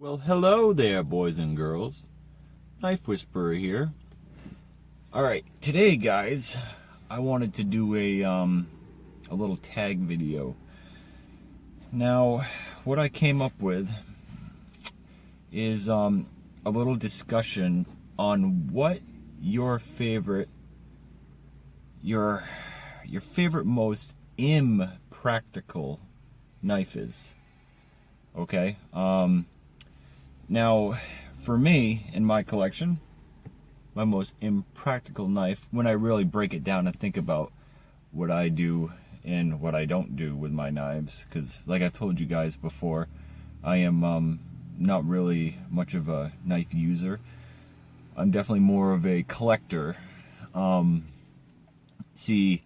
Well, hello there, boys and girls. Knife Whisperer here. All right, today, guys, I wanted to do a little tag video. Now, what I came up with is a little discussion on what your favorite most impractical knife is. Okay. Now, for me, in my collection, my most impractical knife, when I really break it down and think about what I do and what I don't do with my knives, because like I've told you guys before, I am not really much of a knife user. I'm definitely more of a collector. See,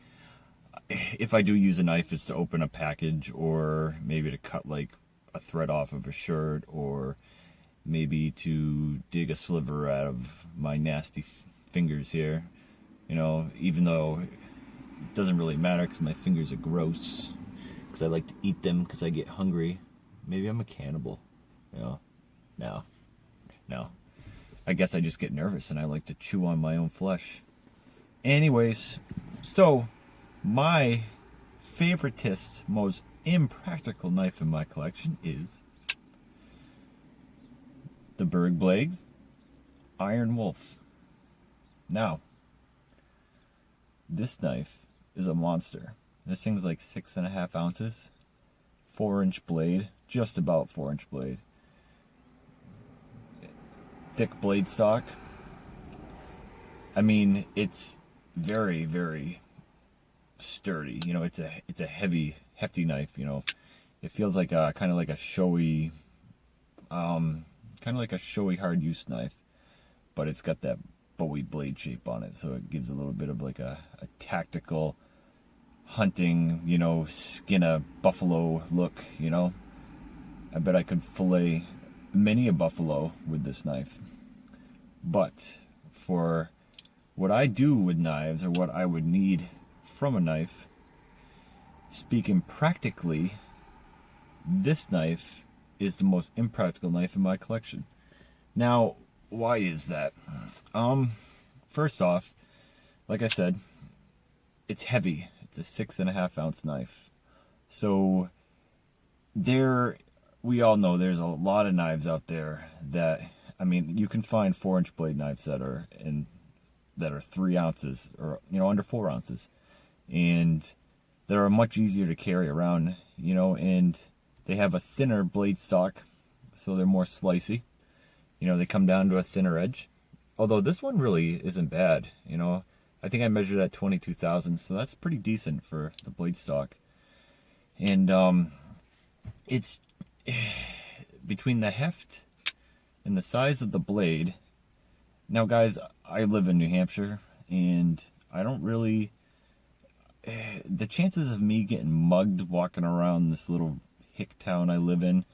if I do use a knife, it's to open a package, or maybe to cut like a thread off of a shirt, or maybe to dig a sliver out of my nasty fingers here. You know, even though it doesn't really matter because my fingers are gross, because I like to eat them because I get hungry. Maybe I'm a cannibal. You know, no. I guess I just get nervous and I like to chew on my own flesh. Anyways, so my favoritist, most impractical knife in my collection is the Berg Blades Iron Wolf. Now, this knife is a monster. This thing's like 6.5 ounces, 4-inch blade, just about 4-inch blade, thick blade stock. I mean, it's very, very sturdy. You know, it's a heavy, hefty knife. You know, it feels like a kind of like a showy, hard use knife, but it's got that Bowie blade shape on it, so it gives a little bit of like a tactical hunting, you know, skin a buffalo look. You know, I bet I could fillet many a buffalo with this knife. But for what I do with knives, or what I would need from a knife, speaking practically, this knife is the most impractical knife in my collection. Now, why is that? First off, like I said, it's heavy. It's a 6.5 ounce knife. So we all know there's a lot of knives out there that, I mean, you can find 4-inch blade knives that are 3 ounces, or, you know, under 4 ounces, and they're much easier to carry around, you know, and they have a thinner blade stock, so they're more slicey. You know, they come down to a thinner edge. Although this one really isn't bad, you know. I think I measured at 22 thousandths, so that's pretty decent for the blade stock. And it's between the heft and the size of the blade. Now, guys, I live in New Hampshire, and I don't really, the chances of me getting mugged walking around this little hick town I live in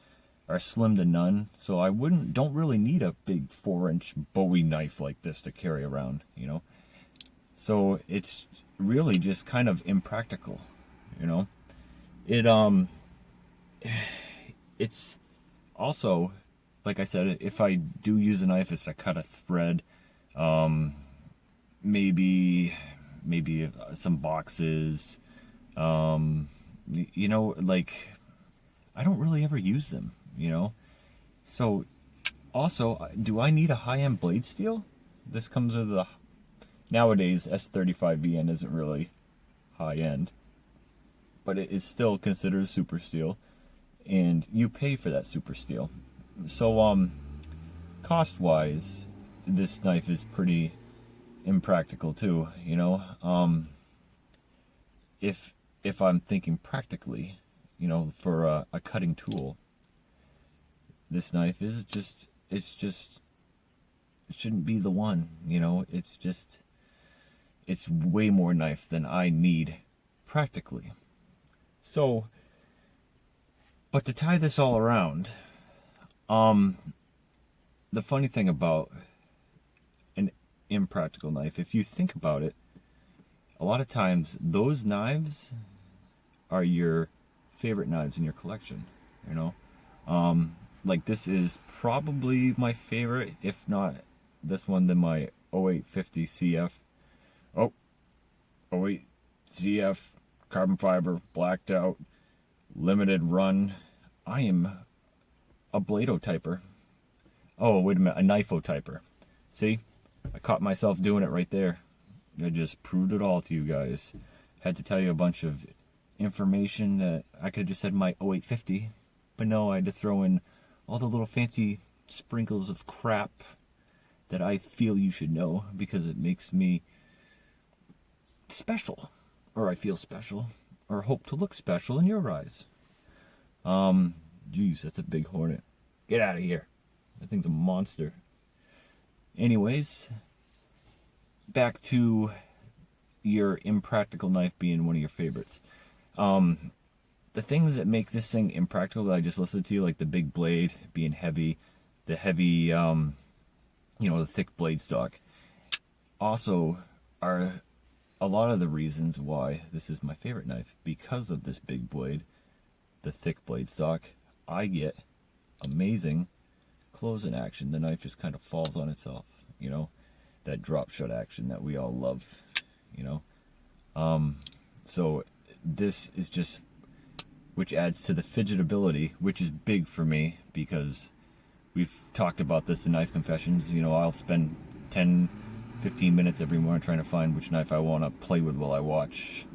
are slim to none. So I don't really need a big 4-inch Bowie knife like this to carry around, you know. So it's really just kind of impractical, you know. It's also, like I said, if I do use a knife, it's to cut a thread, maybe some boxes, you know, like, I don't really ever use them, you know. So also, do I need a high-end blade steel? This comes with the, nowadays, S35VN isn't really high-end, but it is still considered super steel, and you pay for that super steel. So cost-wise, this knife is pretty impractical too, you know. If I'm thinking practically, you know, for a cutting tool, this knife is just, it shouldn't be the one, you know. It's way more knife than I need practically. So, but to tie this all around, the funny thing about an impractical knife, if you think about it, a lot of times those knives are your favorite knives in your collection, you know. like this is probably my favorite, if not this one, then my 0850 CF. Oh, 08 CF, carbon fiber, blacked out, limited run. I am a Blado typer. Oh, wait a minute, a Knifo typer. See? I caught myself doing it right there. I just proved it all to you guys. Had to tell you a bunch of information that I could have just said my 0850, but no, I had to throw in all the little fancy sprinkles of crap that I feel you should know because it makes me special, or I feel special, or hope to look special in your eyes. Geez, that's a big hornet. Get out of here. That thing's a monster. Anyways, back to your impractical knife being one of your favorites. The things that make this thing impractical that I just listed to you, like the big blade being heavy, the heavy, the thick blade stock, also are a lot of the reasons why this is my favorite knife. Because of this big blade, the thick blade stock, I get amazing closing action. The knife just kind of falls on itself, that drop shot action that we all love, so this is just, which adds to the fidgetability, which is big for me because we've talked about this in Knife Confessions. I'll spend 10-15 minutes every morning trying to find which knife I want to play with while I watch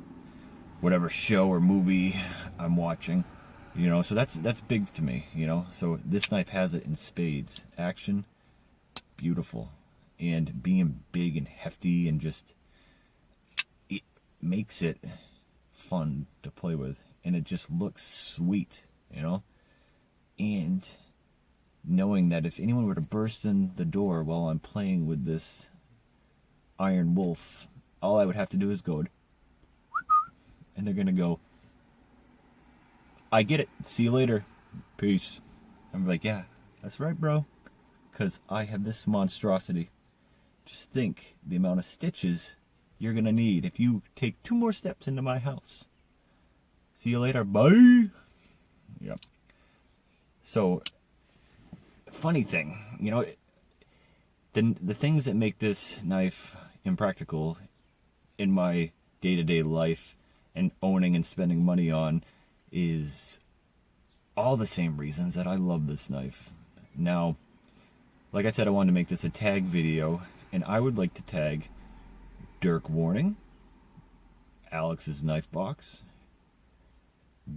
whatever show or movie I'm watching. So that's big to me, so this knife has it in spades. Action, beautiful, and being big and hefty, and just, it makes it fun to play with, and it just looks sweet, and knowing that if anyone were to burst in the door while I'm playing with this Iron Wolf, all I would have to do is go, and they're gonna go, I get it. See you later. Peace. I'm like, yeah, that's right, bro. Because I have this monstrosity. Just think the amount of stitches you're going to need if you take 2 more steps into my house. See you later. Bye. Yep. So, funny thing, the things that make this knife impractical in my day-to-day life and owning and spending money on is all the same reasons that I love this knife. Now, like I said, I wanted to make this a tag video, and I would like to tag Dirk Werning, Alex's Knife Box,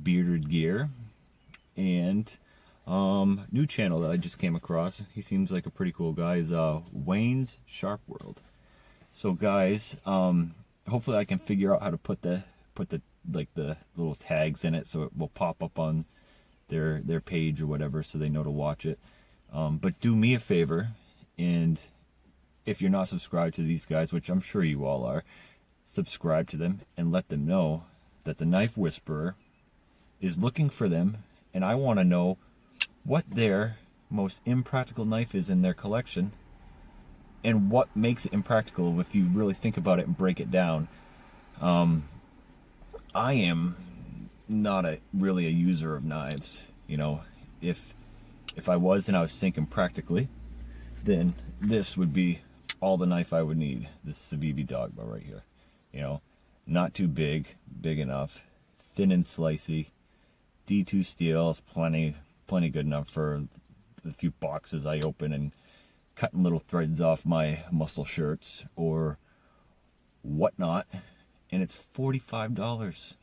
Bearded Gear, and new channel that I just came across. He seems like a pretty cool guy. Is Wayne's Sharp World. So guys, hopefully I can figure out how to put the little tags in it so it will pop up on their page or whatever, so they know to watch it. But do me a favor, and if you're not subscribed to these guys, which I'm sure you all are, subscribe to them and let them know that the Knife Whisperer is looking for them, and I want to know what their most impractical knife is in their collection, and what makes it impractical if you really think about it and break it down. I am not really a user of knives. If I was and I was thinking practically, then this would be all the knife I would need. This Civivi Dogma right here. Not too big enough, thin and slicey. D2 steel is plenty good enough for the few boxes I open and cutting little threads off my muscle shirts or whatnot. And it's $45.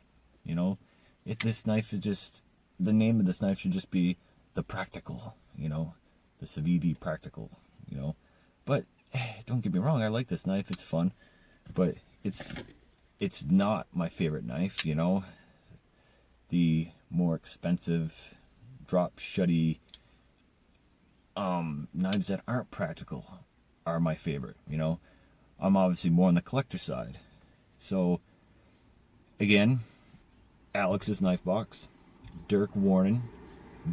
If this knife is just, the name of this knife should just be the Practical, the Civivi Practical, But don't get me wrong, I like this knife, it's fun, but it's not my favorite knife. The more expensive, drop shutty knives that aren't practical are my favorite. I'm obviously more on the collector side. So again, Alex's Knife Box, Dirk Werning,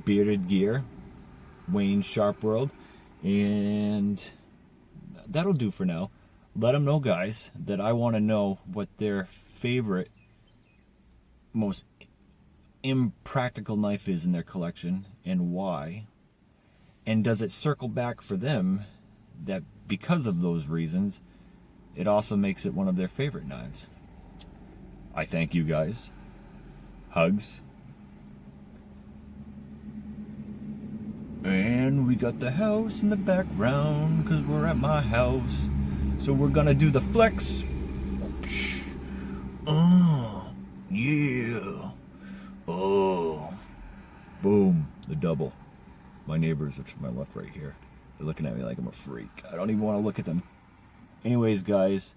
Bearded Gear, Wayne Sharp World, and that'll do for now. Let them know, guys, that I want to know what their favorite, most impractical knife is in their collection and why. And does it circle back for them that because of those reasons, it also makes it one of their favorite knives? I thank you guys. Hugs. And we got the house in the background because we're at my house. So we're gonna do the flex. Oh, yeah. Oh. Boom. The double. My neighbors are to my left right here. They're looking at me like I'm a freak. I don't even want to look at them. Anyways, guys,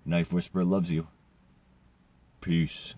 Knife Whisperer loves you. Peace.